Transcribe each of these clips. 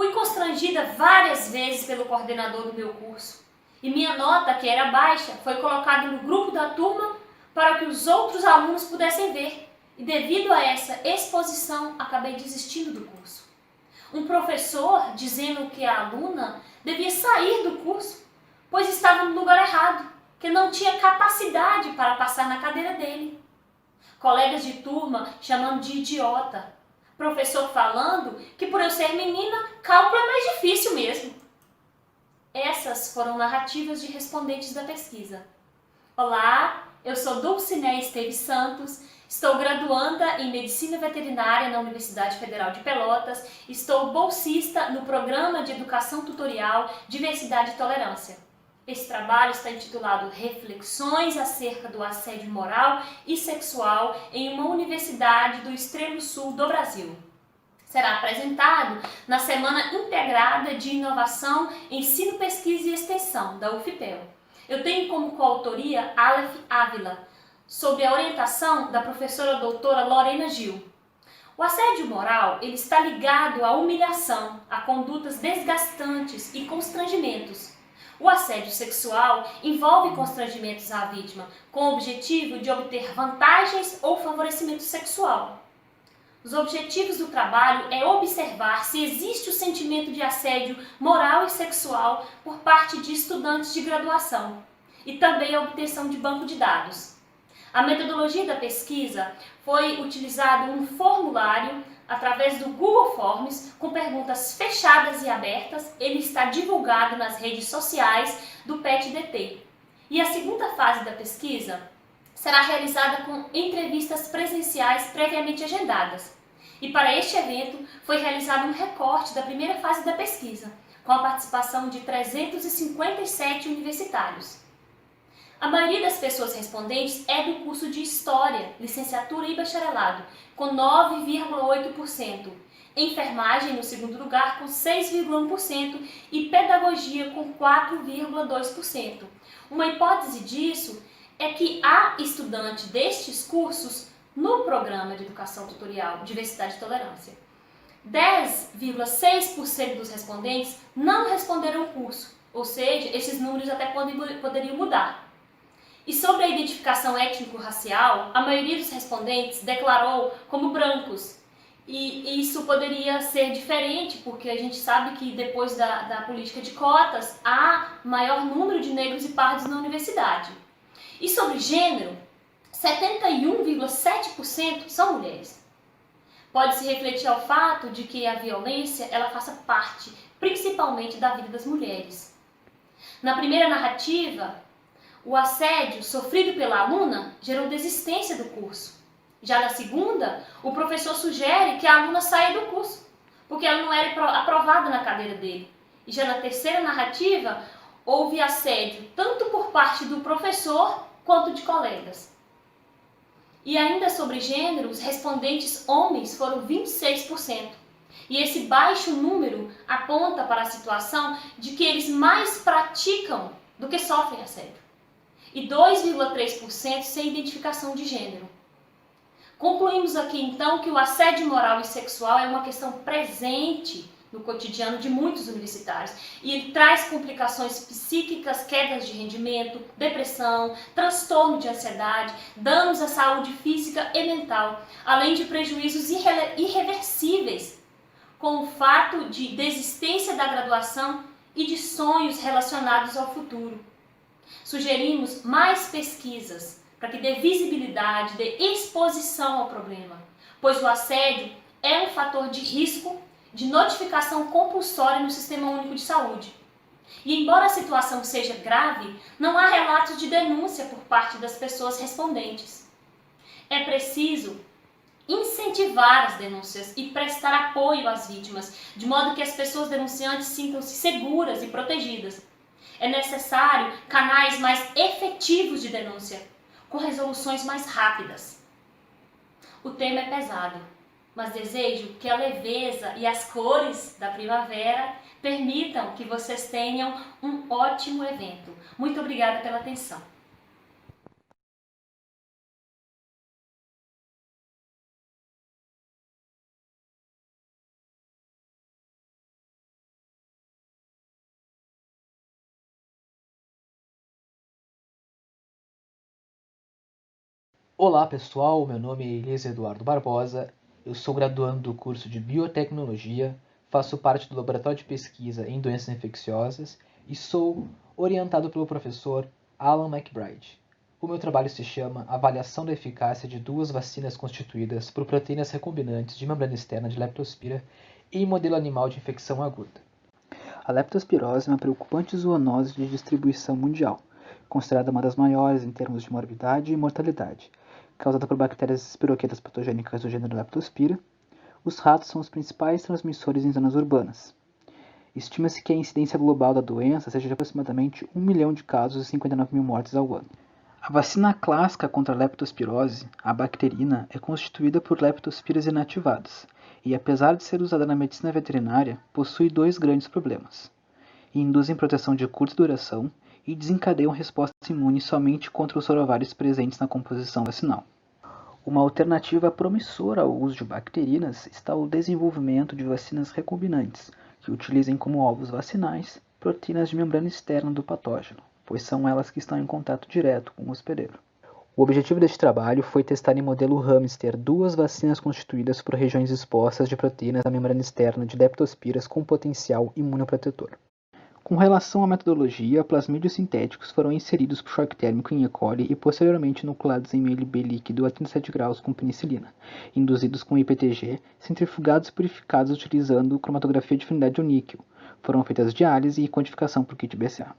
Fui constrangida várias vezes pelo coordenador do meu curso e minha nota, que era baixa, foi colocada no grupo da turma para que os outros alunos pudessem ver. E devido a essa exposição, acabei desistindo do curso. Um professor dizendo que a aluna devia sair do curso, pois estava no lugar errado, que não tinha capacidade para passar na cadeira dele. Colegas de turma chamando de idiota. Professor falando que por eu ser menina, cálculo é mais difícil mesmo. Essas foram narrativas de respondentes da pesquisa. Olá, eu sou Dulcinea Esteves Santos, estou graduanda em Medicina Veterinária na Universidade Federal de Pelotas, estou bolsista no Programa de Educação Tutorial Diversidade e Tolerância. Esse trabalho está intitulado Reflexões acerca do assédio moral e sexual em uma universidade do extremo sul do Brasil. Será apresentado na Semana Integrada de Inovação, Ensino, Pesquisa e Extensão, da UFPEL. Eu tenho como coautoria Aleph Ávila, sob a orientação da professora doutora Lorena Gil. O assédio moral ele está ligado à humilhação, a condutas desgastantes e constrangimentos. O assédio sexual envolve constrangimentos à vítima, com o objetivo de obter vantagens ou favorecimento sexual. Os objetivos do trabalho é observar se existe o sentimento de assédio moral e sexual por parte de estudantes de graduação e também a obtenção de banco de dados. A metodologia da pesquisa foi utilizado um formulário através do Google Forms com perguntas fechadas e abertas. Ele está divulgado nas redes sociais do PET-DT. E a segunda fase da pesquisa será realizada com entrevistas presenciais previamente agendadas. E para este evento foi realizado um recorte da primeira fase da pesquisa, com a participação de 357 universitários. A maioria das pessoas respondentes é do curso de História, Licenciatura e Bacharelado, com 9,8%, Enfermagem no segundo lugar com 6,1% e Pedagogia com 4,2%. Uma hipótese disso é que há estudantes destes cursos no Programa de Educação Tutorial Diversidade e Tolerância. 10,6% dos respondentes não responderam o curso, ou seja, esses números até poderiam mudar. E sobre a identificação étnico-racial, a maioria dos respondentes declarou como brancos. E isso poderia ser diferente, porque a gente sabe que depois da política de cotas, há maior número de negros e pardos na universidade. E sobre gênero, 71,7% são mulheres. Pode-se refletir ao fato de que a violência ela faça parte, principalmente, da vida das mulheres. Na primeira narrativa, o assédio sofrido pela aluna gerou desistência do curso. Já na segunda, o professor sugere que a aluna saia do curso, porque ela não era aprovada na cadeira dele. E já na terceira narrativa, houve assédio tanto por parte do professor quanto de colegas. E ainda sobre gênero, os respondentes homens foram 26%. E esse baixo número aponta para a situação de que eles mais praticam do que sofrem assédio. E 2,3% sem identificação de gênero. Concluímos aqui então que o assédio moral e sexual é uma questão presente no cotidiano de muitos universitários e ele traz complicações psíquicas, quedas de rendimento, depressão, transtorno de ansiedade, danos à saúde física e mental, além de prejuízos irreversíveis, com o fato de desistência da graduação e de sonhos relacionados ao futuro. Sugerimos mais pesquisas para que dê visibilidade, dê exposição ao problema, pois o assédio é um fator de risco de notificação compulsória no Sistema Único de Saúde. E embora a situação seja grave, não há relatos de denúncia por parte das pessoas respondentes. É preciso incentivar as denúncias e prestar apoio às vítimas, de modo que as pessoas denunciantes sintam-se seguras e protegidas. É necessário canais mais efetivos de denúncia, com resoluções mais rápidas. O tema é pesado, mas desejo que a leveza e as cores da primavera permitam que vocês tenham um ótimo evento. Muito obrigada pela atenção. Olá pessoal, meu nome é Elias Eduardo Barbosa, eu sou graduando do curso de Biotecnologia, faço parte do Laboratório de Pesquisa em Doenças Infecciosas e sou orientado pelo professor Alan McBride. O meu trabalho se chama Avaliação da Eficácia de duas vacinas constituídas por proteínas recombinantes de membrana externa de leptospira em modelo animal de infecção aguda. A leptospirose é uma preocupante zoonose de distribuição mundial, considerada uma das maiores em termos de morbidade e mortalidade, causada por bactérias espiroquetas patogênicas do gênero Leptospira. Os ratos são os principais transmissores em zonas urbanas. Estima-se que a incidência global da doença seja de aproximadamente 1 milhão de casos e 59 mil mortes ao ano. A vacina clássica contra a leptospirose, a bacterina, é constituída por leptospiras inativadas e, apesar de ser usada na medicina veterinária, possui dois grandes problemas. Induzem proteção de curta duração e desencadeiam resposta imune somente contra os sorovários presentes na composição vacinal. Uma alternativa promissora ao uso de bacterinas está o desenvolvimento de vacinas recombinantes, que utilizem como alvos vacinais proteínas de membrana externa do patógeno, pois são elas que estão em contato direto com o hospedeiro. O objetivo deste trabalho foi testar em modelo hamster duas vacinas constituídas por regiões expostas de proteínas da membrana externa de leptospiras com potencial imunoprotetor. Com relação à metodologia, plasmídios sintéticos foram inseridos por choque térmico em E. coli e posteriormente inoculados em meio B líquido a 37 graus com penicilina, induzidos com IPTG, centrifugados e purificados utilizando cromatografia de afinidade ao níquel. Foram feitas diálise e quantificação por kit BCA.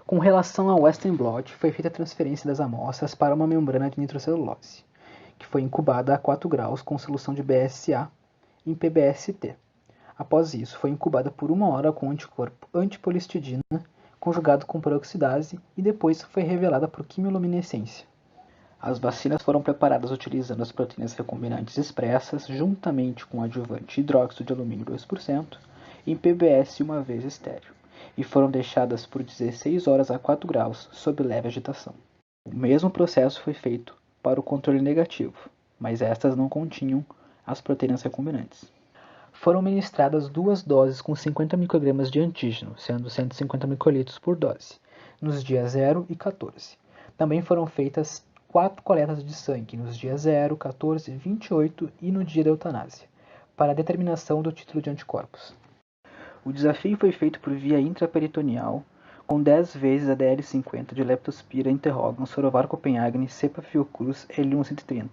Com relação ao Western blot, foi feita a transferência das amostras para uma membrana de nitrocelulose, que foi incubada a 4 graus com solução de BSA em PBST. Após isso, foi incubada por 1 hora com anticorpo antipolistidina conjugado com peroxidase e depois foi revelada por quimiluminescência. As vacinas foram preparadas utilizando as proteínas recombinantes expressas juntamente com o adjuvante hidróxido de alumínio 2% em PBS uma vez estéril e foram deixadas por 16 horas a 4 graus sob leve agitação. O mesmo processo foi feito para o controle negativo, mas estas não continham as proteínas recombinantes. Foram ministradas 2 doses com 50 microgramas de antígeno, sendo 150 microlitros por dose, nos dias 0 e 14. Também foram feitas 4 coletas de sangue nos dias 0, 14, 28 e no dia da eutanásia, para a determinação do título de anticorpos. O desafio foi feito por via intraperitoneal, com 10 vezes a DL50 de Leptospira interrogam Sorovar Copenhagen cepa Fiocruz L130,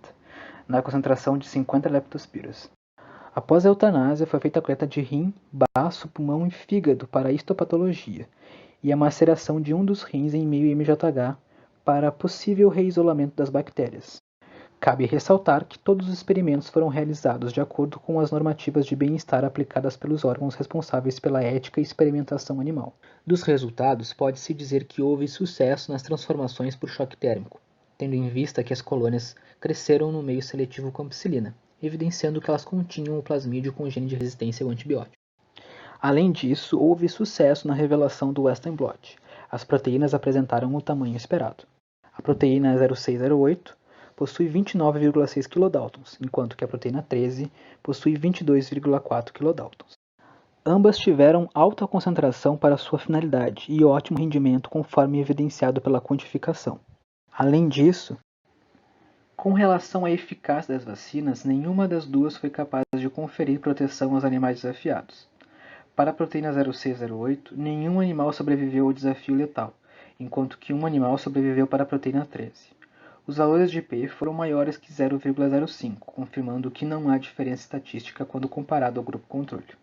na concentração de 50 leptospiras. Após a eutanásia, foi feita a coleta de rim, baço, pulmão e fígado para a histopatologia e a maceração de um dos rins em meio MJH para possível reisolamento das bactérias. Cabe ressaltar que todos os experimentos foram realizados de acordo com as normativas de bem-estar aplicadas pelos órgãos responsáveis pela ética e experimentação animal. Dos resultados, pode-se dizer que houve sucesso nas transformações por choque térmico, tendo em vista que as colônias cresceram no meio seletivo com ampicilina, evidenciando que elas continham o plasmídio com gene de resistência ao antibiótico. Além disso, houve sucesso na revelação do Western blot. As proteínas apresentaram o tamanho esperado. A proteína 0608 possui 29,6 kDa, enquanto que a proteína 13 possui 22,4 kDa. Ambas tiveram alta concentração para sua finalidade e ótimo rendimento conforme evidenciado pela quantificação. Além disso, com relação à eficácia das vacinas, nenhuma das duas foi capaz de conferir proteção aos animais desafiados. Para a proteína 0608, nenhum animal sobreviveu ao desafio letal, enquanto que um animal sobreviveu para a proteína 13. Os valores de P foram maiores que 0,05, confirmando que não há diferença estatística quando comparado ao grupo controle.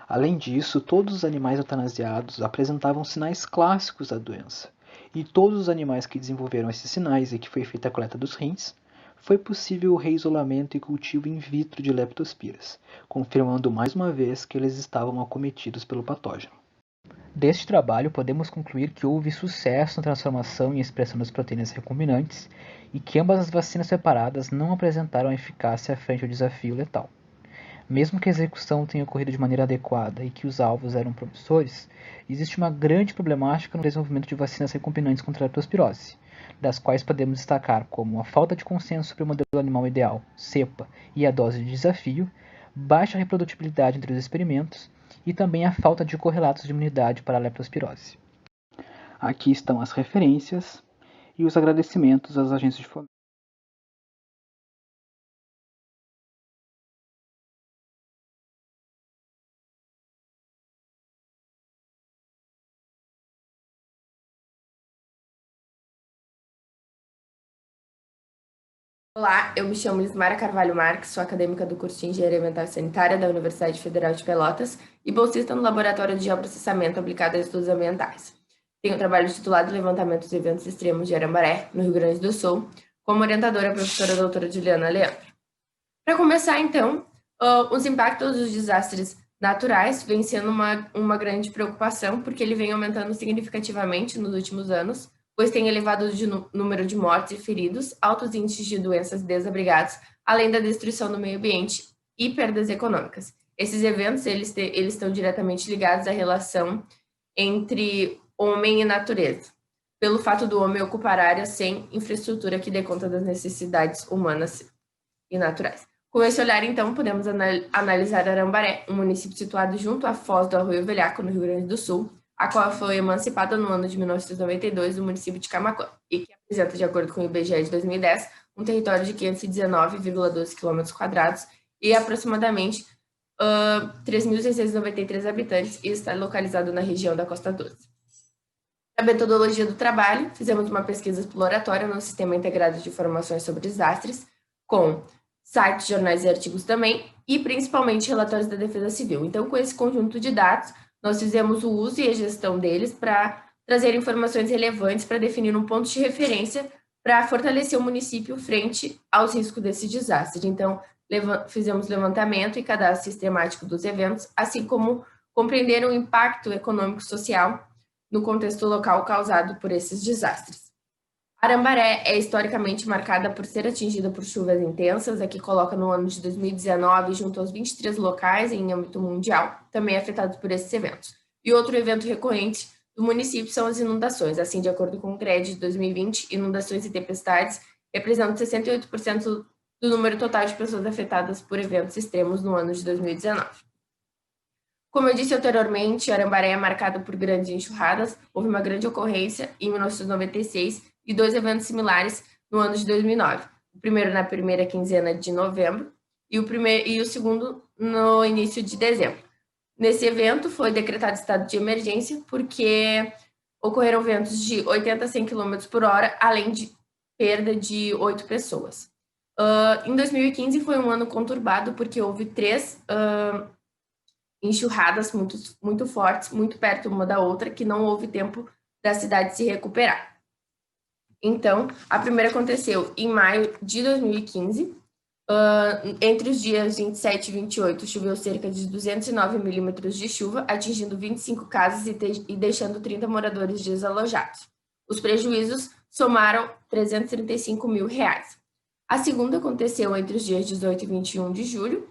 Além disso, todos os animais eutanasiados apresentavam sinais clássicos da doença, e todos os animais que desenvolveram esses sinais e que foi feita a coleta dos rins, foi possível o reisolamento e cultivo in vitro de leptospiras, confirmando mais uma vez que eles estavam acometidos pelo patógeno. Deste trabalho, podemos concluir que houve sucesso na transformação e expressão das proteínas recombinantes e que ambas as vacinas separadas não apresentaram eficácia frente ao desafio letal. Mesmo que a execução tenha ocorrido de maneira adequada e que os alvos eram promissores, existe uma grande problemática no desenvolvimento de vacinas recombinantes contra a leptospirose, das quais podemos destacar como a falta de consenso sobre o modelo animal ideal, cepa e a dose de desafio, baixa reprodutibilidade entre os experimentos e também a falta de correlatos de imunidade para a leptospirose. Aqui estão as referências e os agradecimentos às agências de fomento. Olá, eu me chamo Lismara Carvalho Marques, sou acadêmica do curso de Engenharia Ambiental e Sanitária da Universidade Federal de Pelotas e bolsista no Laboratório de Geoprocessamento aplicado a estudos ambientais. Tenho um trabalho titulado Levantamento dos Eventos Extremos de Arambaré, no Rio Grande do Sul, como orientadora a professora doutora Juliana Leandro. Para começar, então, os impactos dos desastres naturais vêm sendo uma grande preocupação, porque ele vem aumentando significativamente nos últimos anos, pois tem elevado o número de mortes e feridos, altos índices de doenças e desabrigados, além da destruição do meio ambiente e perdas econômicas. Esses eventos eles estão diretamente ligados à relação entre homem e natureza, pelo fato do homem ocupar áreas sem infraestrutura que dê conta das necessidades humanas e naturais. Com esse olhar, então, podemos analisar Arambaré, um município situado junto à foz do Arroio Velhaco, no Rio Grande do Sul, a qual foi emancipada no ano de 1992 do município de Camaquã, e que apresenta, de acordo com o IBGE de 2010, um território de 519,12 km² e aproximadamente 3.693 habitantes, e está localizado na região da Costa Doce. A metodologia do trabalho, fizemos uma pesquisa exploratória no Sistema Integrado de Informações sobre Desastres, com sites, jornais e artigos também, e principalmente relatórios da Defesa Civil. Então, com esse conjunto de dados, nós fizemos o uso e a gestão deles para trazer informações relevantes para definir um ponto de referência para fortalecer o município frente aos riscos desse desastre. Então, fizemos levantamento e cadastro sistemático dos eventos, assim como compreender o impacto econômico e social no contexto local causado por esses desastres. Arambaré é historicamente marcada por ser atingida por chuvas intensas, aqui coloca no ano de 2019, junto aos 23 locais em âmbito mundial, também afetados por esses eventos. E outro evento recorrente do município são as inundações. Assim, de acordo com o CRED de 2020, inundações e tempestades representam 68% do número total de pessoas afetadas por eventos extremos no ano de 2019. Como eu disse anteriormente, Arambaré é marcado por grandes enxurradas. Houve uma grande ocorrência em 1996 e dois eventos similares no ano de 2009. O primeiro na primeira quinzena de novembro e o segundo no início de dezembro. Nesse evento foi decretado estado de emergência porque ocorreram ventos de 80 a 100 km por hora, além de perda de 8 pessoas. Em 2015 foi um ano conturbado porque houve três enxurradas muito fortes, muito perto uma da outra, que não houve tempo da cidade se recuperar. Então, a primeira aconteceu em maio de 2015. Entre os dias 27 e 28, choveu cerca de 209 milímetros de chuva, atingindo 25 casas e deixando 30 moradores desalojados. Os prejuízos somaram R$335 mil. A segunda aconteceu entre os dias 18 e 21 de julho,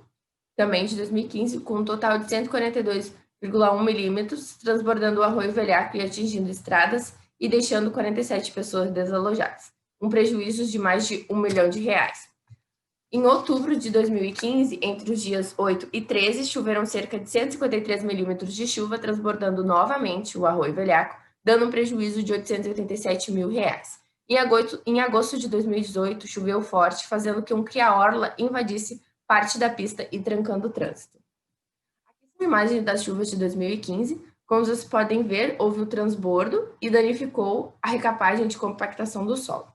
também de 2015, com um total de 142,1 milímetros, transbordando o Arroio Velhaco e atingindo estradas e deixando 47 pessoas desalojadas, um prejuízo de mais de R$1 milhão. Em outubro de 2015, entre os dias 8 e 13, choveram cerca de 153 milímetros de chuva, transbordando novamente o Arroio Velhaco, dando um prejuízo de R$887 mil. Em agosto de 2018, choveu forte, fazendo que um cria-orla invadisse parte da pista e trancando o trânsito. Aqui são imagens das chuvas de 2015. Como vocês podem ver, houve o transbordo e danificou a recapagem de compactação do solo.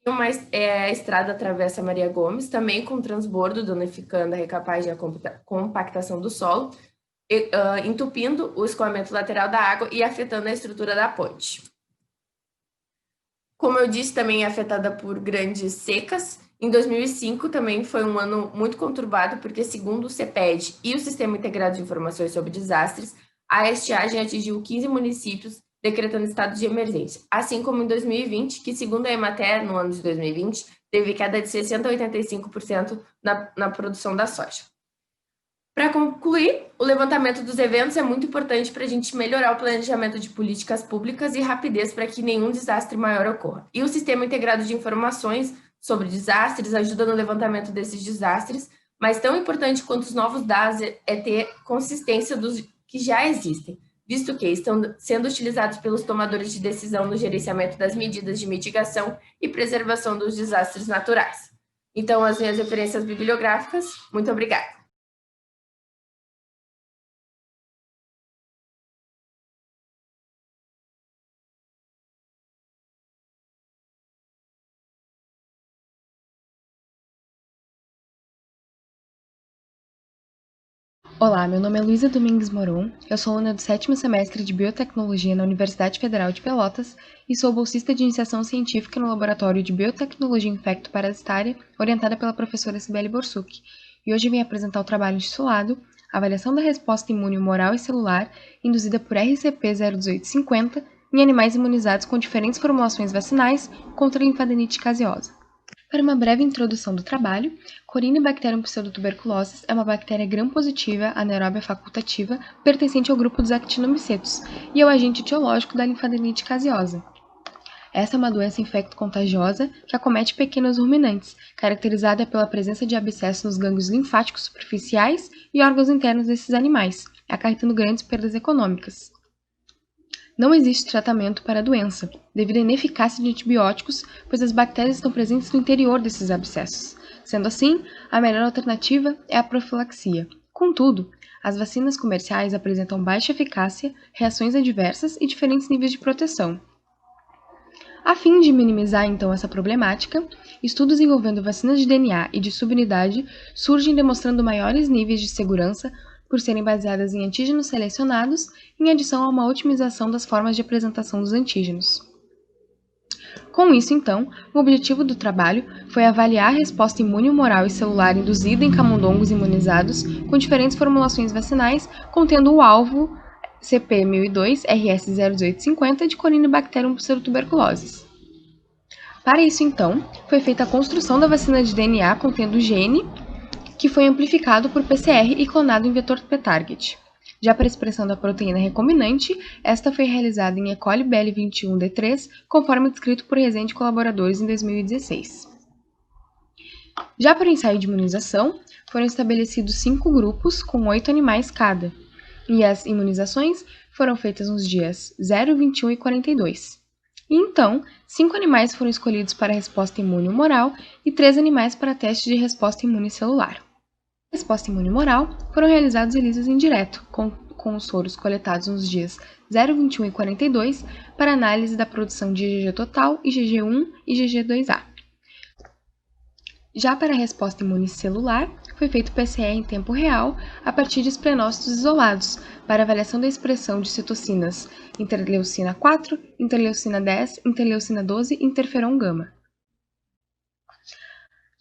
A estrada atravessa Maria Gomes, também com transbordo, danificando a recapagem e a compactação do solo, entupindo o escoamento lateral da água e afetando a estrutura da ponte. Como eu disse, também é afetada por grandes secas. Em 2005 também foi um ano muito conturbado, porque segundo o CEPED e o Sistema Integrado de Informações sobre Desastres, a estiagem atingiu 15 municípios, decretando estado de emergência, assim como em 2020, que segundo a Emater, no ano de 2020, teve queda de 60 a 85% na produção da soja. Para concluir, o levantamento dos eventos é muito importante para a gente melhorar o planejamento de políticas públicas e rapidez para que nenhum desastre maior ocorra. E o Sistema Integrado de Informações sobre Desastres ajuda no levantamento desses desastres, mas tão importante quanto os novos dados é ter consistência dos que já existem, visto que estão sendo utilizados pelos tomadores de decisão no gerenciamento das medidas de mitigação e preservação dos desastres naturais. Então, as minhas referências bibliográficas, muito obrigada. Olá, meu nome é Luísa Domingues Moron, eu sou aluna do 7º semestre de Biotecnologia na Universidade Federal de Pelotas e sou bolsista de iniciação científica no Laboratório de Biotecnologia Infecto-Parasitária, orientada pela professora Cibele Borsuk. E hoje vim apresentar o trabalho intitulado Avaliação da Resposta Imune Humoral e Celular induzida por RCP-01850 em animais imunizados com diferentes formulações vacinais contra a linfadenite caseosa. Para uma breve introdução do trabalho, Corynebacterium pseudotuberculosis é uma bactéria gram-positiva anaeróbia facultativa pertencente ao grupo dos actinomicetos e é o agente etiológico da linfadenite caseosa. Essa é uma doença infecto-contagiosa que acomete pequenos ruminantes, caracterizada pela presença de abscessos nos gânglios linfáticos superficiais e órgãos internos desses animais, acarretando grandes perdas econômicas. Não existe tratamento para a doença, devido à ineficácia de antibióticos, pois as bactérias estão presentes no interior desses abscessos. Sendo assim, a melhor alternativa é a profilaxia. Contudo, as vacinas comerciais apresentam baixa eficácia, reações adversas e diferentes níveis de proteção. A fim de minimizar, então, essa problemática, estudos envolvendo vacinas de DNA e de subunidade surgem demonstrando maiores níveis de segurança por serem baseadas em antígenos selecionados, em adição a uma otimização das formas de apresentação dos antígenos. Com isso, então, o objetivo do trabalho foi avaliar a resposta imune humoral e celular induzida em camundongos imunizados com diferentes formulações vacinais, contendo o alvo CP1002 RS01850 de Corynebacterium pseudotuberculosis. Para isso, então, foi feita a construção da vacina de DNA contendo o gene que foi amplificado por PCR e clonado em vetor p-target. Já para a expressão da proteína recombinante, esta foi realizada em E. coli BL21D3, conforme descrito por Rezende e colaboradores em 2016. Já para o ensaio de imunização, foram estabelecidos 5 grupos com 8 animais cada, e as imunizações foram feitas nos dias 0, 21 e 42. E então, 5 animais foram escolhidos para a resposta imune humoral e 3 animais para teste de resposta imune celular. A resposta imune humoral foram realizados ELISAs em direto, com os soros coletados nos dias 0, 21 e 42 para análise da produção de IgG total, IgG1 e IgG2A. Já para a resposta imune celular, foi feito PCR em tempo real a partir de esplenócitos isolados para avaliação da expressão de citocinas interleucina 4, interleucina 10, interleucina 12 e interferon gama.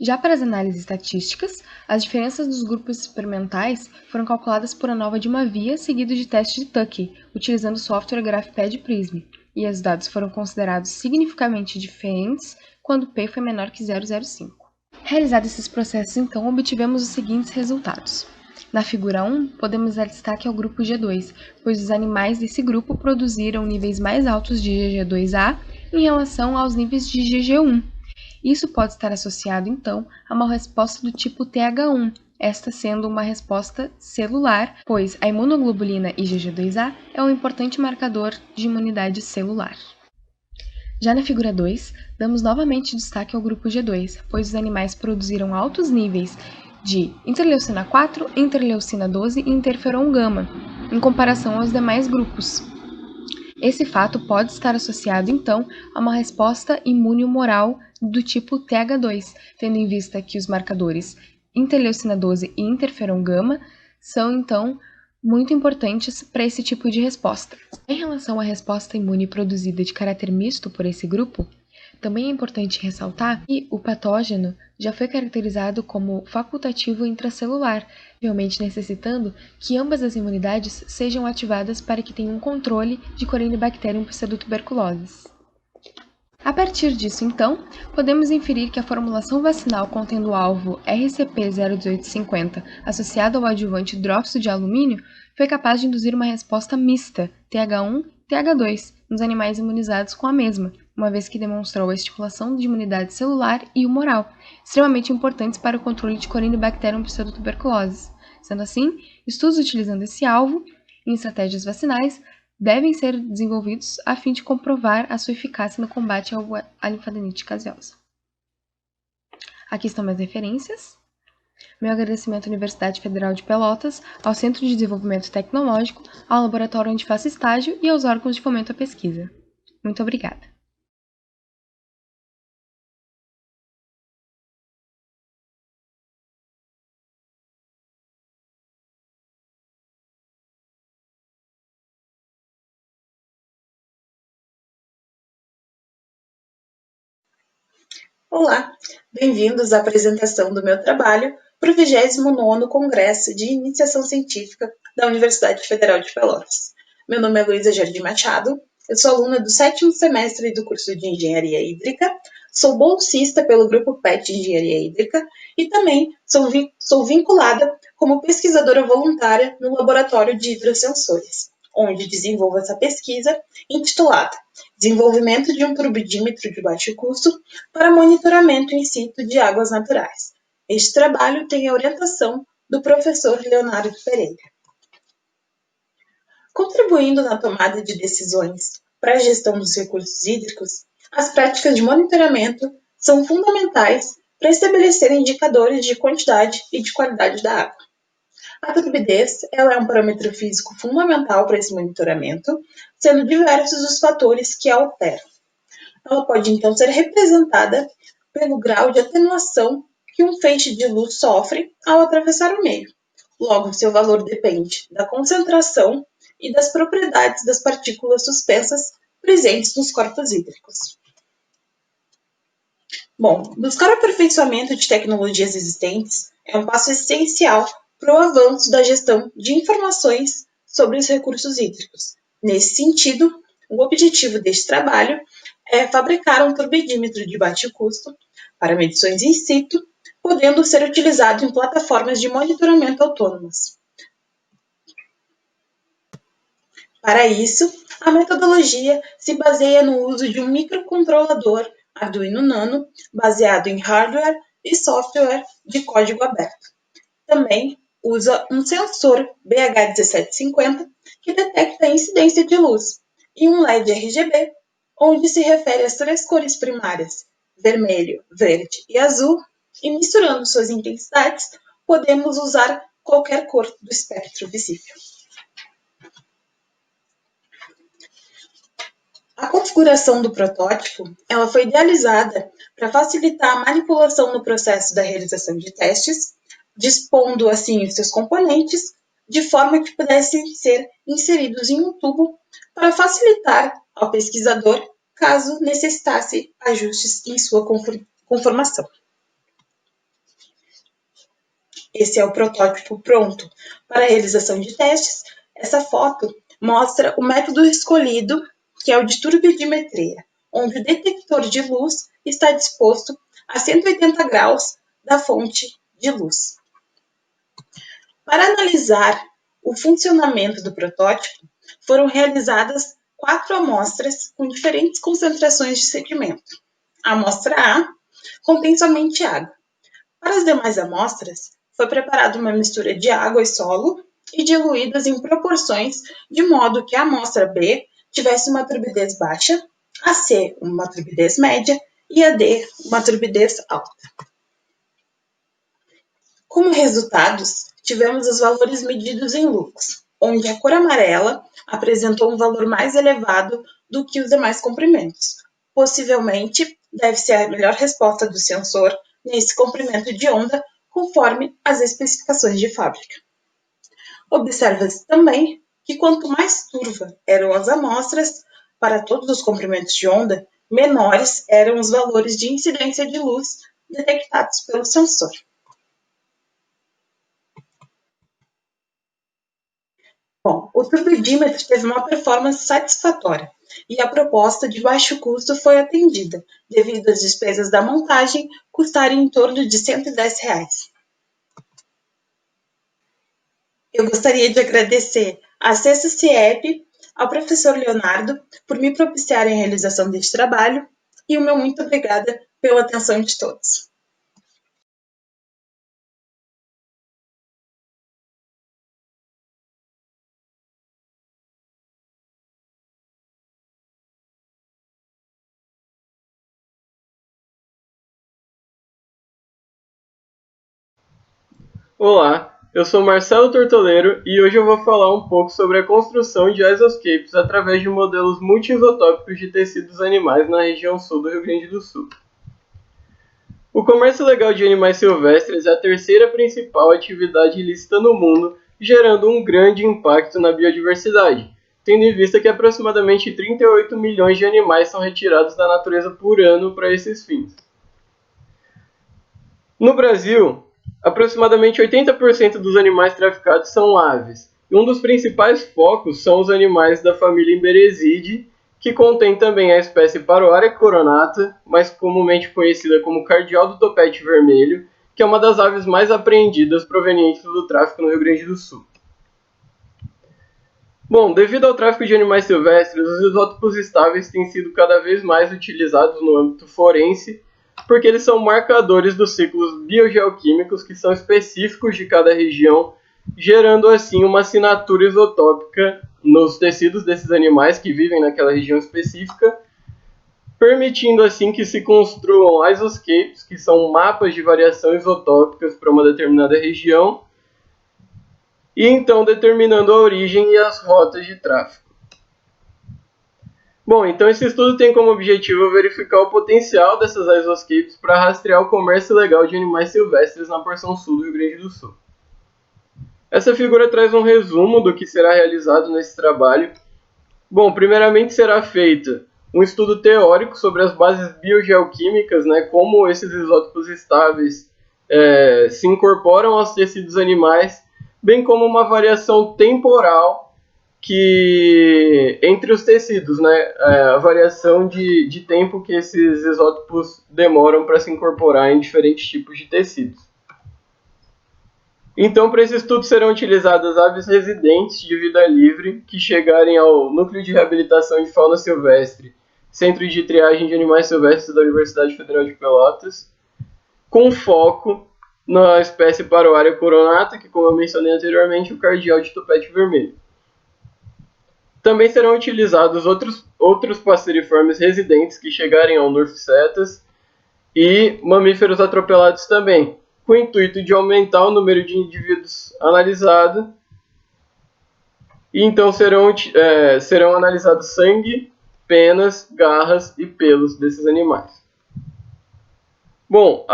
Já para as análises estatísticas, as diferenças dos grupos experimentais foram calculadas por ANOVA de uma via seguido de teste de Tuckey, utilizando o software GraphPad Prism, e os dados foram considerados significativamente diferentes quando P foi menor que 0,05. Realizados esses processos, então, obtivemos os seguintes resultados. Na figura 1, podemos dar destaque ao grupo G2, pois os animais desse grupo produziram níveis mais altos de IgG2A em relação aos níveis de IgG1. Isso pode estar associado, então, a uma resposta do tipo TH1, esta sendo uma resposta celular, pois a imunoglobulina IgG2A é um importante marcador de imunidade celular. Já na figura 2, damos novamente destaque ao grupo G2, pois os animais produziram altos níveis de interleucina 4, interleucina 12 e interferon gama, em comparação aos demais grupos. Esse fato pode estar associado, então, a uma resposta imune humoral do tipo TH2, tendo em vista que os marcadores interleucina 12 e interferon gama são, então, muito importantes para esse tipo de resposta. Em relação à resposta imune produzida de caráter misto por esse grupo, também é importante ressaltar que o patógeno já foi caracterizado como facultativo intracelular, realmente necessitando que ambas as imunidades sejam ativadas para que tenha um controle de Corynebacterium pseudotuberculosis. A partir disso, então, podemos inferir que a formulação vacinal contendo o alvo RCP-01850 associado ao adjuvante hidróxido de alumínio foi capaz de induzir uma resposta mista, TH1 TH2, nos animais imunizados com a mesma, uma vez que demonstrou a estimulação de imunidade celular e humoral, extremamente importantes para o controle de Corynebacterium pseudotuberculosis. Sendo assim, estudos utilizando esse alvo em estratégias vacinais devem ser desenvolvidos a fim de comprovar a sua eficácia no combate à linfadenite caseosa. Aqui estão minhas referências. Meu agradecimento à Universidade Federal de Pelotas, ao Centro de Desenvolvimento Tecnológico, ao laboratório onde faço estágio e aos órgãos de fomento à pesquisa. Muito obrigada. Olá, bem-vindos à apresentação do meu trabalho para o 29º Congresso de Iniciação Científica da Universidade Federal de Pelotas. Meu nome é Luísa Jardim Machado, eu sou aluna do 7º semestre do curso de Engenharia Hídrica, sou bolsista pelo Grupo PET de Engenharia Hídrica e também sou vinculada como pesquisadora voluntária no Laboratório de Hidrossensores, onde desenvolvo essa pesquisa intitulada Desenvolvimento de um turbidímetro de baixo custo para monitoramento in situ de águas naturais. Este trabalho tem a orientação do professor Leonardo Pereira. Contribuindo na tomada de decisões para a gestão dos recursos hídricos, as práticas de monitoramento são fundamentais para estabelecer indicadores de quantidade e de qualidade da água. A turbidez ela é um parâmetro físico fundamental para esse monitoramento, sendo diversos os fatores que a alteram. Ela pode, então, ser representada pelo grau de atenuação que um feixe de luz sofre ao atravessar o meio. Logo, seu valor depende da concentração e das propriedades das partículas suspensas presentes nos corpos hídricos. Bom, buscar o aperfeiçoamento de tecnologias existentes é um passo essencial para o avanço da gestão de informações sobre os recursos hídricos. Nesse sentido, o objetivo deste trabalho é fabricar um turbidímetro de baixo custo para medições in situ, podendo ser utilizado em plataformas de monitoramento autônomas. Para isso, a metodologia se baseia no uso de um microcontrolador Arduino Nano, baseado em hardware e software de código aberto. Também usa um sensor BH1750 que detecta a incidência de luz e um LED RGB, onde se refere às três cores primárias, vermelho, verde e azul, e misturando suas intensidades, podemos usar qualquer cor do espectro visível. A configuração do protótipo ela foi idealizada para facilitar a manipulação no processo da realização de testes, dispondo assim os seus componentes de forma que pudessem ser inseridos em um tubo para facilitar ao pesquisador caso necessitasse ajustes em sua conformação. Esse é o protótipo pronto para a realização de testes. Essa foto mostra o método escolhido, que é o de turbidimetria, onde o detector de luz está disposto a 180 graus da fonte de luz. Para analisar o funcionamento do protótipo, foram realizadas 4 amostras com diferentes concentrações de sedimento. A amostra A contém somente água. Para as demais amostras, foi preparada uma mistura de água e solo e diluídas em proporções de modo que a amostra B tivesse uma turbidez baixa, a C uma turbidez média e a D uma turbidez alta. Como resultados, tivemos os valores medidos em lux, onde a cor amarela apresentou um valor mais elevado do que os demais comprimentos. Possivelmente, deve ser a melhor resposta do sensor nesse comprimento de onda, conforme as especificações de fábrica. Observa-se também que quanto mais turva eram as amostras, para todos os comprimentos de onda, menores eram os valores de incidência de luz detectados pelo sensor. Bom, o turbidímetro teve uma performance satisfatória e a proposta de baixo custo foi atendida, devido às despesas da montagem custarem em torno de R$ 110. Eu gostaria de agradecer à CESA-CIEP, ao professor Leonardo, por me propiciarem a realização deste trabalho e o meu muito obrigada pela atenção de todos. Olá, eu sou Marcelo Tortoleiro e hoje eu vou falar um pouco sobre a construção de exoscapes através de modelos multi-isotópicos de tecidos animais na região sul do Rio Grande do Sul. O comércio ilegal de animais silvestres é a terceira principal atividade ilícita no mundo, gerando um grande impacto na biodiversidade, tendo em vista que aproximadamente 38 milhões de animais são retirados da natureza por ano para esses fins. No Brasil, aproximadamente 80% dos animais traficados são aves. E um dos principais focos são os animais da família Emberizidae, que contém também a espécie Paroaria coronata, mais comumente conhecida como cardeal do topete vermelho, que é uma das aves mais apreendidas provenientes do tráfico no Rio Grande do Sul. Bom, devido ao tráfico de animais silvestres, os isótopos estáveis têm sido cada vez mais utilizados no âmbito forense, porque eles são marcadores dos ciclos biogeoquímicos que são específicos de cada região, gerando assim uma assinatura isotópica nos tecidos desses animais que vivem naquela região específica, permitindo assim que se construam isoscapes, que são mapas de variação isotópicas para uma determinada região, e então determinando a origem e as rotas de tráfico. Bom, então esse estudo tem como objetivo verificar o potencial dessas isoscapes para rastrear o comércio ilegal de animais silvestres na porção sul do Rio Grande do Sul. Essa figura traz um resumo do que será realizado nesse trabalho. Bom, primeiramente será feito um estudo teórico sobre as bases biogeoquímicas, como esses isótopos estáveis se incorporam aos tecidos animais, bem como uma variação temporal entre os tecidos, a variação de tempo que esses isótopos demoram para se incorporar em diferentes tipos de tecidos. Então, para esse estudo serão utilizadas aves residentes de vida livre que chegarem ao Núcleo de Reabilitação de Fauna Silvestre, Centro de Triagem de Animais Silvestres da Universidade Federal de Pelotas, com foco na espécie Paroaria coronata, que, como eu mencionei anteriormente, é o cardeal de topete vermelho. Também serão utilizados outros passeriformes residentes que chegarem ao Nurfcetas e mamíferos atropelados também, com o intuito de aumentar o número de indivíduos analisados. E então serão analisados sangue, penas, garras e pelos desses animais. Bom,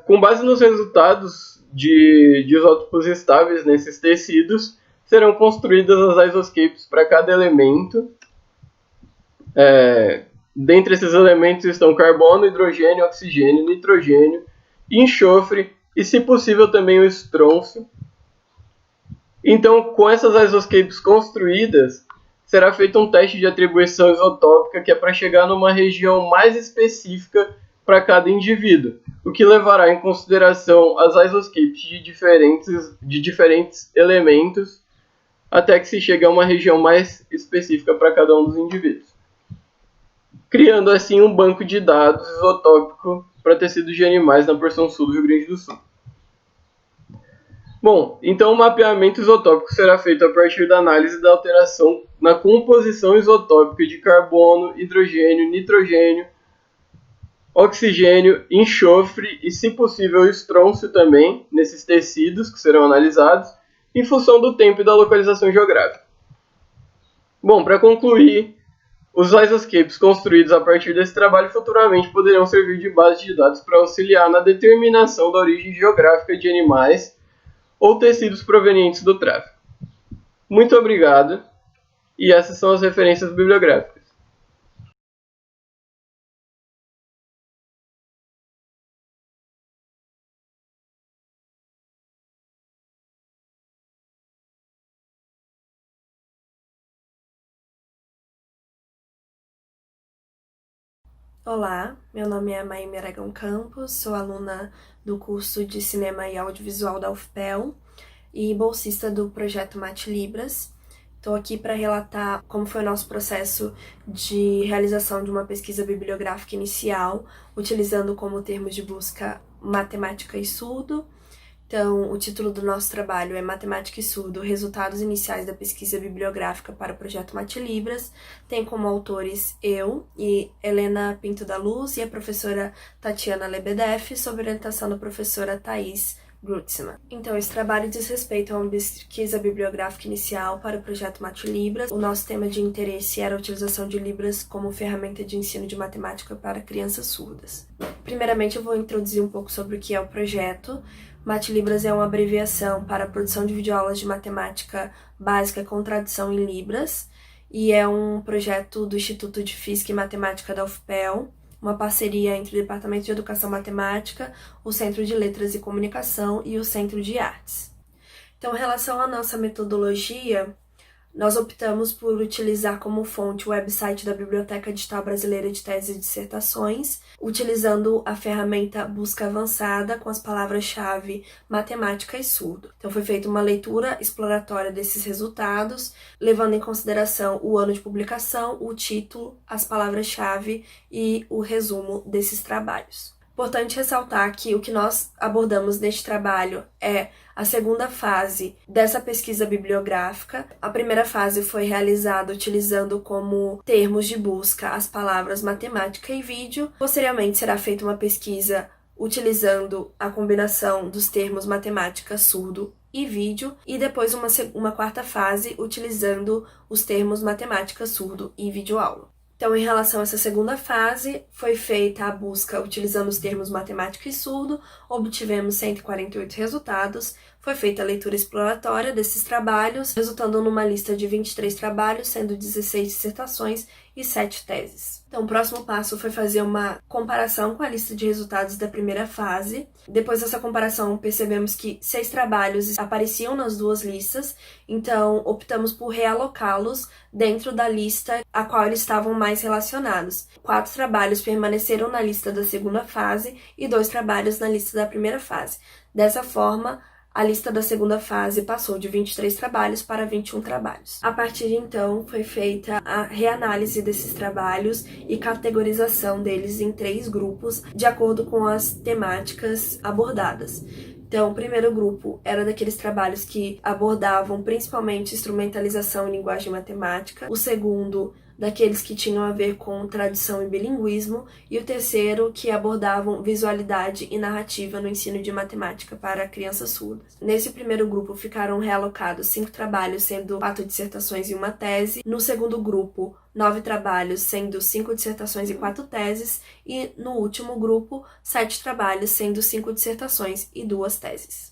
com base nos resultados de isótopos estáveis nesses tecidos, serão construídas as isoscapes para cada elemento. Dentre esses elementos estão carbono, hidrogênio, oxigênio, nitrogênio, enxofre e, se possível, também o estrôncio. Então, com essas isoscapes construídas, será feito um teste de atribuição isotópica que é para chegar numa região mais específica para cada indivíduo, o que levará em consideração as isoscapes de diferentes elementos até que se chegue a uma região mais específica para cada um dos indivíduos, criando assim um banco de dados isotópico para tecidos de animais na porção sul do Rio Grande do Sul. Bom, então o mapeamento isotópico será feito a partir da análise da alteração na composição isotópica de carbono, hidrogênio, nitrogênio, oxigênio, enxofre e, se possível, estrôncio também, nesses tecidos que serão analisados, em função do tempo e da localização geográfica. Bom, para concluir, os isoscapes construídos a partir desse trabalho futuramente poderão servir de base de dados para auxiliar na determinação da origem geográfica de animais ou tecidos provenientes do tráfico. Muito obrigado, e essas são as referências bibliográficas. Olá, meu nome é Maíma Aragão Campos, sou aluna do curso de Cinema e Audiovisual da UFPEL e bolsista do projeto MatLibras. Estou aqui para relatar como foi o nosso processo de realização de uma pesquisa bibliográfica inicial, utilizando como termo de busca matemática e surdo. Então, o título do nosso trabalho é Matemática e Surdo, Resultados Iniciais da Pesquisa Bibliográfica para o Projeto MatLibras. Tem como autores eu e Helena Pinto da Luz e a professora Tatiana Lebedeff, sob orientação da professora Thaís Grutzman. Então, esse trabalho diz respeito a uma pesquisa bibliográfica inicial para o Projeto MatLibras. O nosso tema de interesse era a utilização de Libras como ferramenta de ensino de matemática para crianças surdas. Primeiramente, eu vou introduzir um pouco sobre o que é o projeto. MatLibras é uma abreviação para a produção de videoaulas de matemática básica com tradução em Libras e é um projeto do Instituto de Física e Matemática da UFPEL, uma parceria entre o Departamento de Educação Matemática, o Centro de Letras e Comunicação e o Centro de Artes. Então, em relação à nossa metodologia, nós optamos por utilizar como fonte o website da Biblioteca Digital Brasileira de Teses e Dissertações, utilizando a ferramenta Busca Avançada com as palavras-chave matemática e surdo. Então foi feita uma leitura exploratória desses resultados, levando em consideração o ano de publicação, o título, as palavras-chave e o resumo desses trabalhos. Importante ressaltar que o que nós abordamos neste trabalho é a segunda fase dessa pesquisa bibliográfica. A primeira fase foi realizada utilizando como termos de busca as palavras matemática e vídeo. Posteriormente será feita uma pesquisa utilizando a combinação dos termos matemática, surdo e vídeo, e depois uma quarta fase utilizando os termos matemática, surdo e videoaula. Então, em relação a essa segunda fase, foi feita a busca utilizando os termos matemática e surdo, obtivemos 148 resultados, foi feita a leitura exploratória desses trabalhos, resultando numa lista de 23 trabalhos, sendo 16 dissertações e 7 teses. Então, o próximo passo foi fazer uma comparação com a lista de resultados da primeira fase. Depois dessa comparação, percebemos que 6 trabalhos apareciam nas duas listas, então optamos por realocá-los dentro da lista a qual eles estavam mais relacionados. 4 trabalhos permaneceram na lista da segunda fase e 2 trabalhos na lista da primeira fase. Dessa forma, a lista da segunda fase passou de 23 trabalhos para 21 trabalhos. A partir de então, foi feita a reanálise desses trabalhos e categorização deles em 3 grupos, de acordo com as temáticas abordadas. Então, o primeiro grupo era daqueles trabalhos que abordavam principalmente instrumentalização em linguagem matemática, o segundo daqueles que tinham a ver com tradução e bilinguismo, e o terceiro que abordavam visualidade e narrativa no ensino de matemática para crianças surdas. Nesse primeiro grupo ficaram realocados 5 trabalhos, sendo 4 dissertações e uma tese. No segundo grupo, 9 trabalhos, sendo 5 dissertações e 4 teses. E no último grupo, 7 trabalhos, sendo 5 dissertações e 2 teses.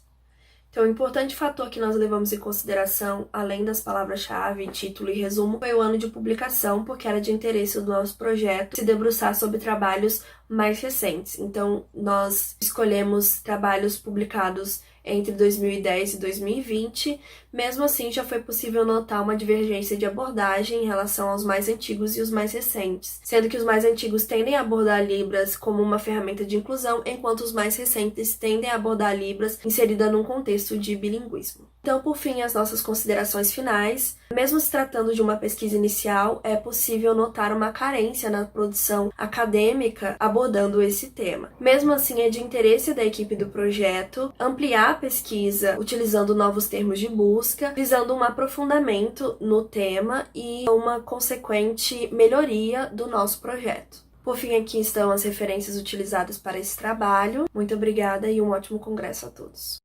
Então, o importante fator que nós levamos em consideração, além das palavras-chave, título e resumo, foi o ano de publicação, porque era de interesse do nosso projeto se debruçar sobre trabalhos mais recentes. Então, nós escolhemos trabalhos publicados entre 2010 e 2020. Mesmo assim, já foi possível notar uma divergência de abordagem em relação aos mais antigos e os mais recentes, sendo que os mais antigos tendem a abordar Libras como uma ferramenta de inclusão, enquanto os mais recentes tendem a abordar Libras inserida num contexto de bilinguismo. Então, por fim, as nossas considerações finais. Mesmo se tratando de uma pesquisa inicial, é possível notar uma carência na produção acadêmica abordando esse tema. Mesmo assim, é de interesse da equipe do projeto ampliar a pesquisa utilizando novos termos de busca, visando um aprofundamento no tema e uma consequente melhoria do nosso projeto. Por fim, aqui estão as referências utilizadas para esse trabalho. Muito obrigada e um ótimo congresso a todos.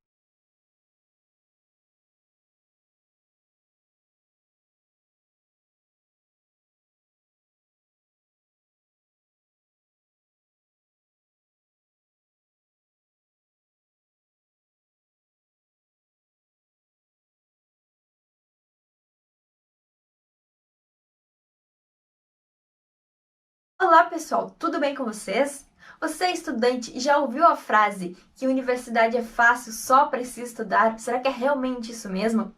Olá pessoal, tudo bem com vocês? Você é estudante e já ouviu a frase que universidade é fácil, só precisa estudar? Será que é realmente isso mesmo?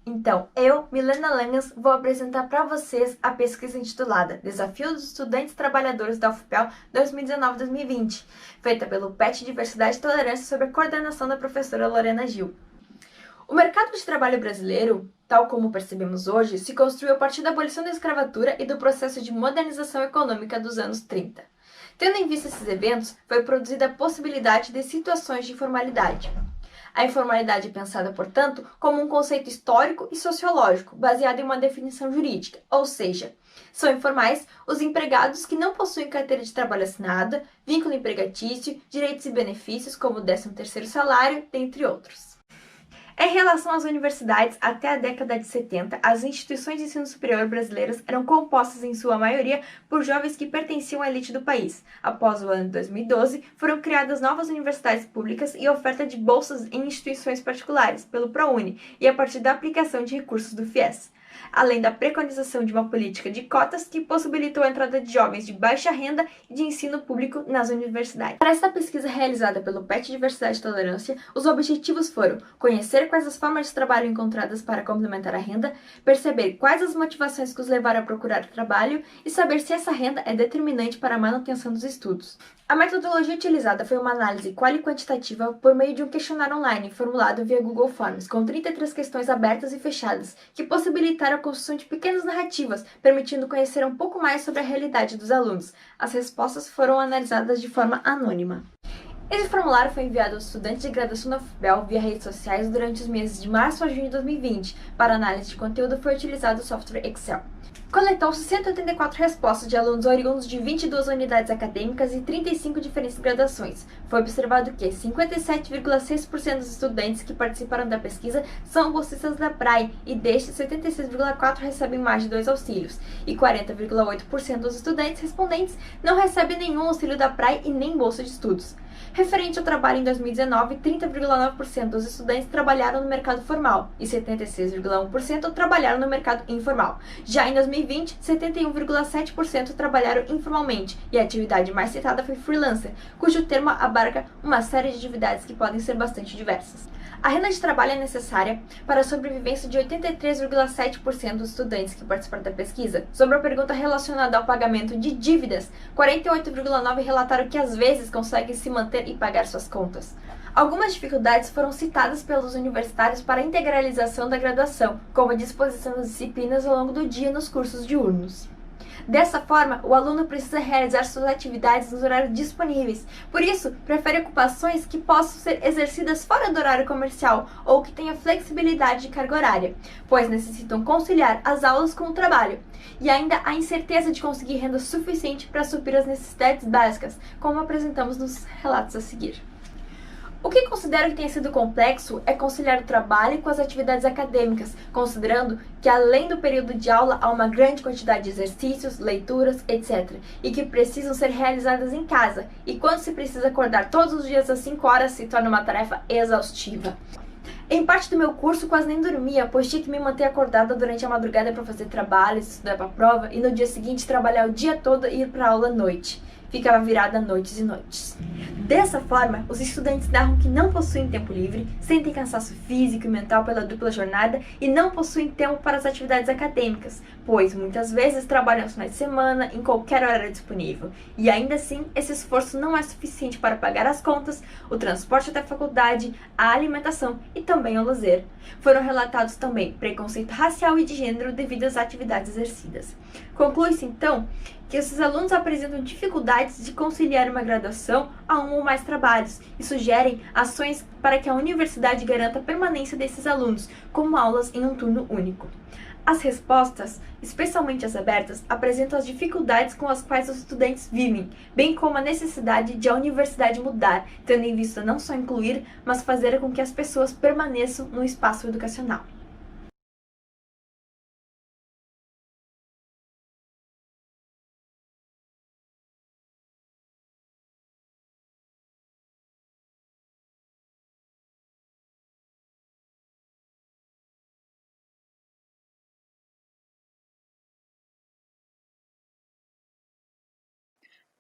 Então, eu, Milena Langas, vou apresentar para vocês a pesquisa intitulada Desafio dos Estudantes Trabalhadores da UFPEL 2019-2020, feita pelo PET Diversidade e Tolerância sob a coordenação da professora Lorena Gil. O mercado de trabalho brasileiro, tal como percebemos hoje, se construiu a partir da abolição da escravatura e do processo de modernização econômica dos anos 30. Tendo em vista esses eventos, foi produzida a possibilidade de situações de informalidade. A informalidade é pensada, portanto, como um conceito histórico e sociológico, baseado em uma definição jurídica, ou seja, são informais os empregados que não possuem carteira de trabalho assinada, vínculo empregatício, direitos e benefícios como o 13º salário, dentre outros. Em relação às universidades, até a década de 70, as instituições de ensino superior brasileiras eram compostas em sua maioria por jovens que pertenciam à elite do país. Após o ano de 2012, foram criadas novas universidades públicas e oferta de bolsas em instituições particulares, pelo ProUni, e a partir da aplicação de recursos do FIES, além da preconização de uma política de cotas que possibilitou a entrada de jovens de baixa renda e de ensino público nas universidades. Para esta pesquisa realizada pelo PET Diversidade e Tolerância, os objetivos foram conhecer quais as formas de trabalho encontradas para complementar a renda, perceber quais as motivações que os levaram a procurar trabalho e saber se essa renda é determinante para a manutenção dos estudos. A metodologia utilizada foi uma análise quali-quantitativa por meio de um questionário online formulado via Google Forms, com 33 questões abertas e fechadas, que possibilitaram a construção de pequenas narrativas, permitindo conhecer um pouco mais sobre a realidade dos alunos. As respostas foram analisadas de forma anônima. Esse formulário foi enviado aos estudantes de graduação da UFPEL via redes sociais durante os meses de março a junho de 2020. Para análise de conteúdo foi utilizado o software Excel. Coletou-se 184 respostas de alunos oriundos de 22 unidades acadêmicas e 35 diferentes graduações. Foi observado que 57,6% dos estudantes que participaram da pesquisa são bolsistas da PRAE e destes 76,4% recebem mais de 2 auxílios, e 40,8% dos estudantes respondentes não recebem nenhum auxílio da PRAE e nem bolsa de estudos. Referente ao trabalho em 2019, 30,9% dos estudantes trabalharam no mercado formal e 76,1% trabalharam no mercado informal. Já em 2020, 71,7% trabalharam informalmente e a atividade mais citada foi freelancer, cujo termo abarca uma série de atividades que podem ser bastante diversas. A renda de trabalho é necessária para a sobrevivência de 83,7% dos estudantes que participaram da pesquisa. Sobre a pergunta relacionada ao pagamento de dívidas, 48,9% relataram que às vezes conseguem se manter e pagar suas contas. Algumas dificuldades foram citadas pelos universitários para a integralização da graduação, como a disposição das disciplinas ao longo do dia nos cursos diurnos. Dessa forma, o aluno precisa realizar suas atividades nos horários disponíveis. Por isso, prefere ocupações que possam ser exercidas fora do horário comercial ou que tenham flexibilidade de carga horária, pois necessitam conciliar as aulas com o trabalho. E ainda a incerteza de conseguir renda suficiente para suprir as necessidades básicas, como apresentamos nos relatos a seguir. O que considero que tenha sido complexo é conciliar o trabalho com as atividades acadêmicas, considerando que além do período de aula há uma grande quantidade de exercícios, leituras, etc., e que precisam ser realizadas em casa, e quando se precisa acordar todos os dias às 5 horas se torna uma tarefa exaustiva. Em parte do meu curso quase nem dormia, pois tinha que me manter acordada durante a madrugada para fazer trabalhos, estudar para a prova e no dia seguinte trabalhar o dia todo e ir para a aula à noite. Ficava virada noites e noites. Dessa forma, os estudantes narram que não possuem tempo livre, sentem cansaço físico e mental pela dupla jornada e não possuem tempo para as atividades acadêmicas, pois muitas vezes trabalham aos finais de semana, em qualquer horário disponível. E ainda assim, esse esforço não é suficiente para pagar as contas, o transporte até a faculdade, a alimentação e também o lazer. Foram relatados também preconceito racial e de gênero devido às atividades exercidas. Conclui-se, então, que esses alunos apresentam dificuldades de conciliar uma graduação a um ou mais trabalhos e sugerem ações para que a universidade garanta a permanência desses alunos, como aulas em um turno único. As respostas, especialmente as abertas, apresentam as dificuldades com as quais os estudantes vivem, bem como a necessidade de a universidade mudar, tendo em vista não só incluir, mas fazer com que as pessoas permaneçam no espaço educacional.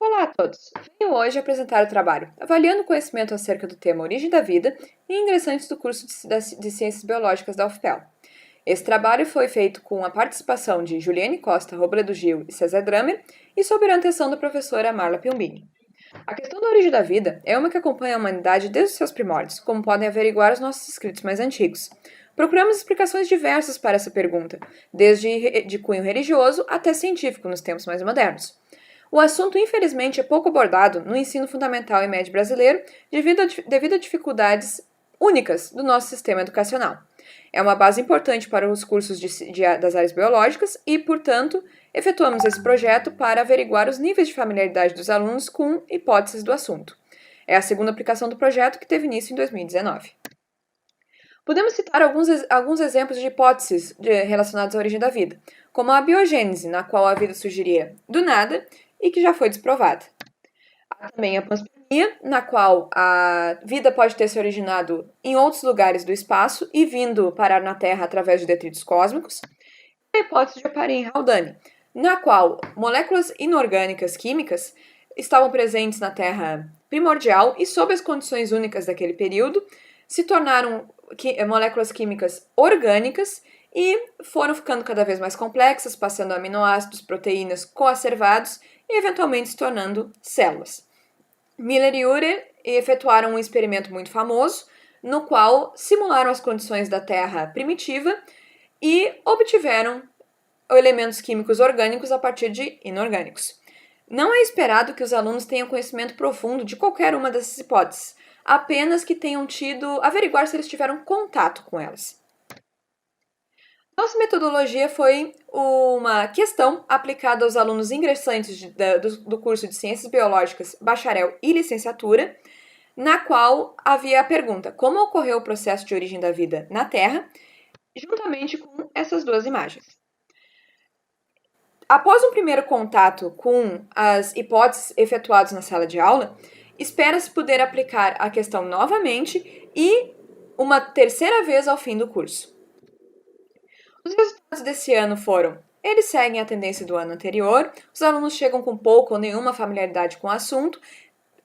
Olá a todos! Venho hoje apresentar o trabalho Avaliando o Conhecimento acerca do tema Origem da Vida em ingressantes do curso de Ciências Biológicas da UFPEL. Esse trabalho foi feito com a participação de Juliane Costa, Robledo Gil e César Dramer e sob orientação da professora Marla Piombini. A questão da origem da vida é uma que acompanha a humanidade desde os seus primórdios, como podem averiguar os nossos escritos mais antigos. Procuramos explicações diversas para essa pergunta, desde de cunho religioso até científico nos tempos mais modernos. O assunto, infelizmente, é pouco abordado no ensino fundamental e médio brasileiro devido a dificuldades únicas do nosso sistema educacional. É uma base importante para os cursos das áreas biológicas e, portanto, efetuamos esse projeto para averiguar os níveis de familiaridade dos alunos com hipóteses do assunto. É a segunda aplicação do projeto que teve início em 2019. Podemos citar alguns exemplos de hipóteses relacionadas à origem da vida, como a biogênese, na qual a vida surgiria do nada e que já foi desprovada. Há também a panspermia, na qual a vida pode ter se originado em outros lugares do espaço e vindo parar na Terra através de detritos cósmicos. E a hipótese de Oparin-Haldane, na qual moléculas inorgânicas químicas estavam presentes na Terra primordial e, sob as condições únicas daquele período, se tornaram moléculas químicas orgânicas e foram ficando cada vez mais complexas, passando a aminoácidos, proteínas coacervados e eventualmente se tornando células. Miller e Urey efetuaram um experimento muito famoso, no qual simularam as condições da Terra primitiva e obtiveram elementos químicos orgânicos a partir de inorgânicos. Não é esperado que os alunos tenham conhecimento profundo de qualquer uma dessas hipóteses, apenas que tenham averiguar se eles tiveram contato com elas. Nossa metodologia foi uma questão aplicada aos alunos ingressantes do curso de Ciências Biológicas, bacharel e licenciatura, na qual havia a pergunta: como ocorreu o processo de origem da vida na Terra, juntamente com essas duas imagens. Após um primeiro contato com as hipóteses efetuadas na sala de aula, espera-se poder aplicar a questão novamente e uma terceira vez ao fim do curso. Os resultados desse ano foram: eles seguem a tendência do ano anterior, os alunos chegam com pouca ou nenhuma familiaridade com o assunto,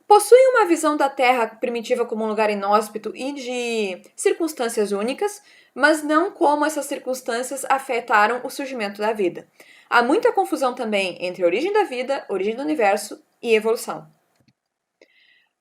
possuem uma visão da Terra primitiva como um lugar inóspito e de circunstâncias únicas, mas não como essas circunstâncias afetaram o surgimento da vida. Há muita confusão também entre a origem da vida, origem do universo e evolução.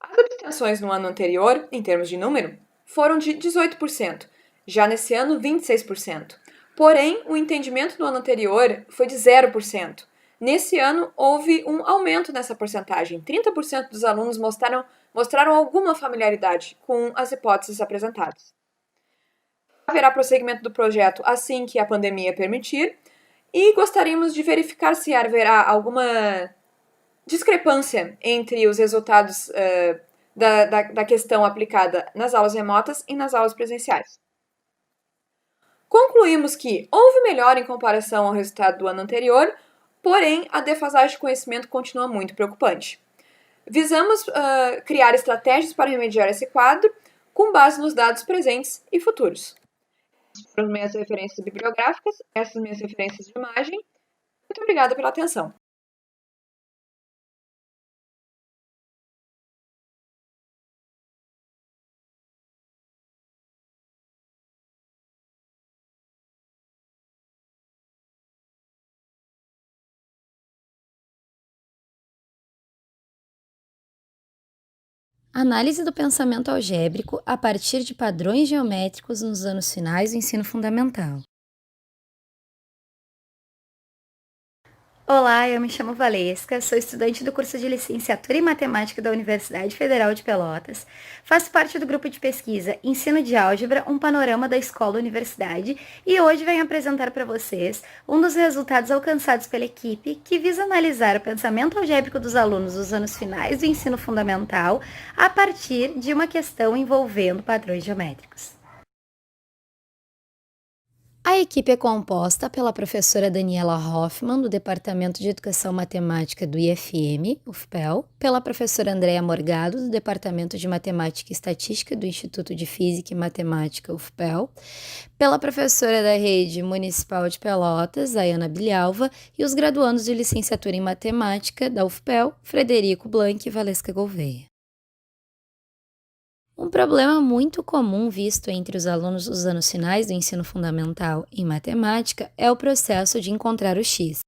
As abstenções no ano anterior, em termos de número, foram de 18%, já nesse ano 26%. Porém, o entendimento no ano anterior foi de 0%. Nesse ano, houve um aumento nessa porcentagem. 30% dos alunos mostraram alguma familiaridade com as hipóteses apresentadas. Haverá prosseguimento do projeto assim que a pandemia permitir, e gostaríamos de verificar se haverá alguma discrepância entre os resultados da questão aplicada nas aulas remotas e nas aulas presenciais. Concluímos que houve melhora em comparação ao resultado do ano anterior, porém a defasagem de conhecimento continua muito preocupante. Visamos criar estratégias para remediar esse quadro com base nos dados presentes e futuros. Essas foram minhas referências bibliográficas, essas minhas referências de imagem. Muito obrigada pela atenção. Análise do pensamento algébrico a partir de padrões geométricos nos anos finais do ensino fundamental. Olá, eu me chamo Valesca, sou estudante do curso de Licenciatura em Matemática da Universidade Federal de Pelotas, faço parte do grupo de pesquisa Ensino de Álgebra, um panorama da escola-universidade, e hoje venho apresentar para vocês um dos resultados alcançados pela equipe que visa analisar o pensamento algébrico dos alunos dos anos finais do ensino fundamental a partir de uma questão envolvendo padrões geométricos. A equipe é composta pela professora Daniela Hoffmann, do Departamento de Educação Matemática do IFM, UFPEL, pela professora Andréa Morgado, do Departamento de Matemática e Estatística do Instituto de Física e Matemática, UFPEL, pela professora da Rede Municipal de Pelotas, Ayana Bilhalva, e os graduandos de Licenciatura em Matemática da UFPEL, Frederico Blanc e Valesca Gouveia. Um problema muito comum visto entre os alunos dos anos finais do ensino fundamental em matemática é o processo de encontrar o x.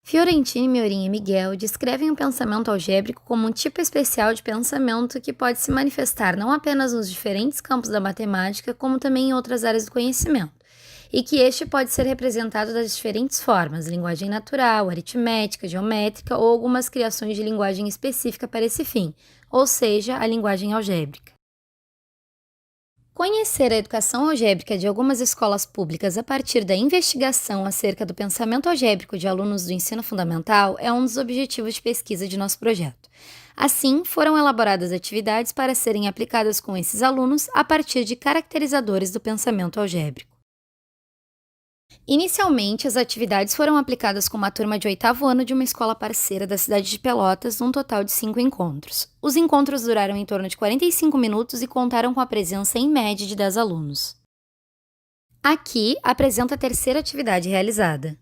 Fiorentini, Miorin e Miguel descrevem o pensamento algébrico como um tipo especial de pensamento que pode se manifestar não apenas nos diferentes campos da matemática, como também em outras áreas do conhecimento, e que este pode ser representado das diferentes formas, linguagem natural, aritmética, geométrica ou algumas criações de linguagem específica para esse fim, ou seja, a linguagem algébrica. Conhecer a educação algébrica de algumas escolas públicas a partir da investigação acerca do pensamento algébrico de alunos do ensino fundamental é um dos objetivos de pesquisa de nosso projeto. Assim, foram elaboradas atividades para serem aplicadas com esses alunos a partir de caracterizadores do pensamento algébrico. Inicialmente, as atividades foram aplicadas com uma turma de 8º ano de uma escola parceira da cidade de Pelotas, num total de 5 encontros. Os encontros duraram em torno de 45 minutos e contaram com a presença em média de 10 alunos. Aqui, apresento a terceira atividade realizada.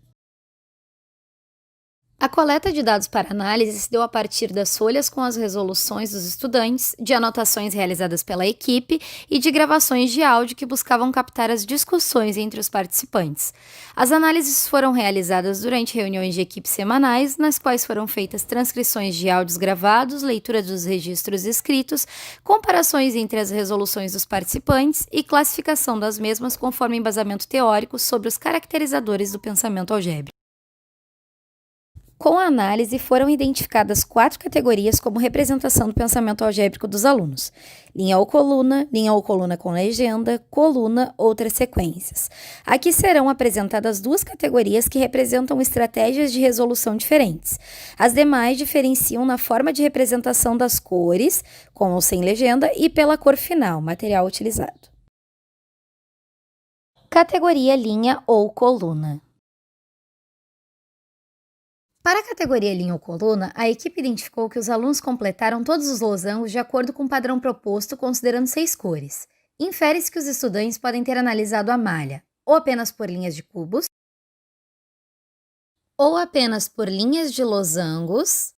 A coleta de dados para análise se deu a partir das folhas com as resoluções dos estudantes, de anotações realizadas pela equipe e de gravações de áudio que buscavam captar as discussões entre os participantes. As análises foram realizadas durante reuniões de equipe semanais, nas quais foram feitas transcrições de áudios gravados, leitura dos registros escritos, comparações entre as resoluções dos participantes e classificação das mesmas conforme embasamento teórico sobre os caracterizadores do pensamento algébrico. Com a análise, foram identificadas 4 categorias como representação do pensamento algébrico dos alunos: linha ou coluna com legenda, coluna, outras sequências. Aqui serão apresentadas 2 categorias que representam estratégias de resolução diferentes. As demais diferenciam na forma de representação das cores, com ou sem legenda, e pela cor final, material utilizado. Categoria linha ou coluna. Para a categoria linha ou coluna, a equipe identificou que os alunos completaram todos os losangos de acordo com o padrão proposto, considerando 6 cores. Infere-se que os estudantes podem ter analisado a malha ou apenas por linhas de cubos, ou apenas por linhas de losangos,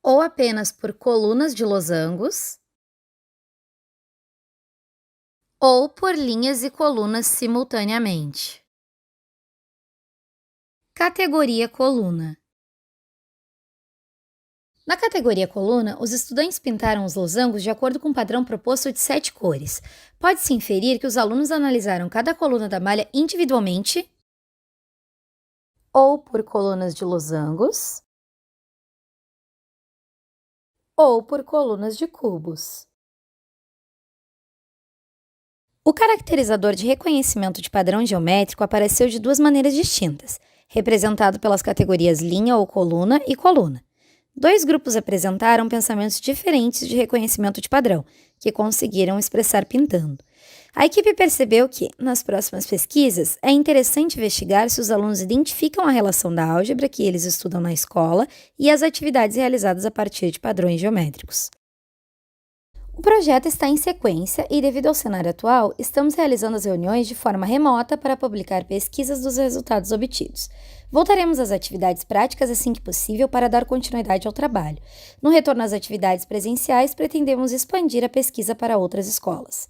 ou apenas por colunas de losangos, ou por linhas e colunas simultaneamente. Categoria coluna. Na categoria coluna, os estudantes pintaram os losangos de acordo com o padrão proposto de 7 cores. Pode-se inferir que os alunos analisaram cada coluna da malha individualmente, ou por colunas de losangos, ou por colunas de cubos. O caracterizador de reconhecimento de padrão geométrico apareceu de 2 maneiras distintas, representado pelas categorias linha ou coluna e coluna. 2 grupos apresentaram pensamentos diferentes de reconhecimento de padrão, que conseguiram expressar pintando. A equipe percebeu que, nas próximas pesquisas, é interessante investigar se os alunos identificam a relação da álgebra que eles estudam na escola e as atividades realizadas a partir de padrões geométricos. O projeto está em sequência e, devido ao cenário atual, estamos realizando as reuniões de forma remota para publicar pesquisas dos resultados obtidos. Voltaremos às atividades práticas assim que possível para dar continuidade ao trabalho. No retorno às atividades presenciais, pretendemos expandir a pesquisa para outras escolas.